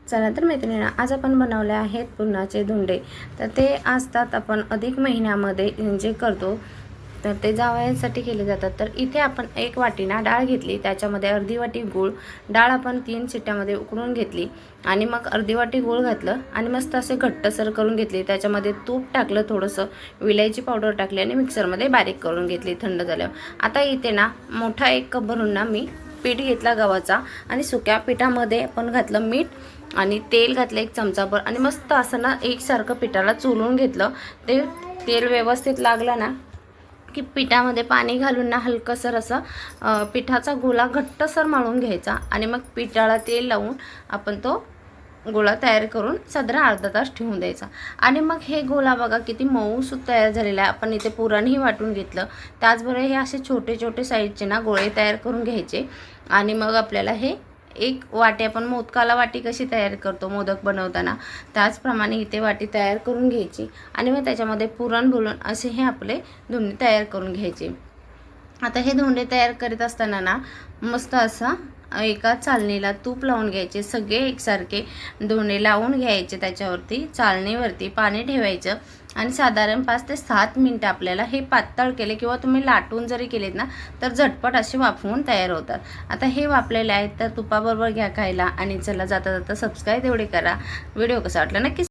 चला तर मैत्रिणींनो, आज आपण बनवले आहेत पुरणाचे धोंडे। तर ते असतात आपण अधिक महिन्यामध्ये जे करतो, तर ते जावयासाठी केले जातात। तर इथे आपण एक वाटीना डाळ घेतली, त्याच्यामध्ये अर्धी वाटी गूळ, डाळ आपण 3 शिट्ट्यामध्ये उकळून घेतली आणि मग अर्धी वाटी गूळ घातलं आणि मस्त असे घट्टसर करून घेतले। त्याच्यामध्ये तूप टाकलं, थोडंसं विलायची पावडर टाकली आणि मिक्सरमध्ये बारीक करून घेतली थंड झाल्यावर। आता इथे ना मोठा एक कप भरून ना मी पीठ घेतला गव्हाचा आणि सुक्या पिठामध्ये आपण घातलं मीठ आणि तेल घातलं 1 चमचाभर आणि मस्त असं ना एकसारखं पिठाला चुलून घेतलं। ते तेल व्यवस्थित लागलं ना की पिठामध्ये पाणी घालून ना हलकसर असं पिठाचा गोळा घट्टसर मळून घ्यायचा आणि मग पिठाला तेल लावून आपण तो गोळा तयार करून साधारण अर्धा तास ठेवून द्यायचा। आणि मग हे गोळा बघा किती मऊसूत तयार झालेला आहे। आपण इथे पुरणही वाटून घेतलं, त्याचबरोबर हे असे छोटे छोटे साईजचे ना गोळे तयार करून घ्यायचे आणि मग आपल्याला हे एक वाटी, आपण मोदकाला वाटी कशी तयार करतो मोदक बनवताना, त्याचप्रमाणे इथे वाटी तयार करून घ्यायची आणि मग त्याच्यामध्ये पुरण भरून असे हे आपले धोंडे तयार करून घ्यायचे। आता हे धोंडे तयार करत असताना ना मस्त असा एका चालणीला तूप लावून घ्यायचे, सगळे एकसारखे धोंडे लावून घ्यायचे। त्याच्यावरती चालणीवरती पाणी ठेवायचं आणि साधारण 5 ते 7 मिनिटं आपल्याला हे पातळ केले किंवा तुम्ही लाटून जरी केलेत ना तर झटपट असे वाफवून तयार होतात। आता हे वाफलेले आहेत तर तुपाबरोबर घ्या खायला आणि चला जाता जाता सबस्क्राईब तेवढे करा। व्हिडिओ कसा वाटला नक्की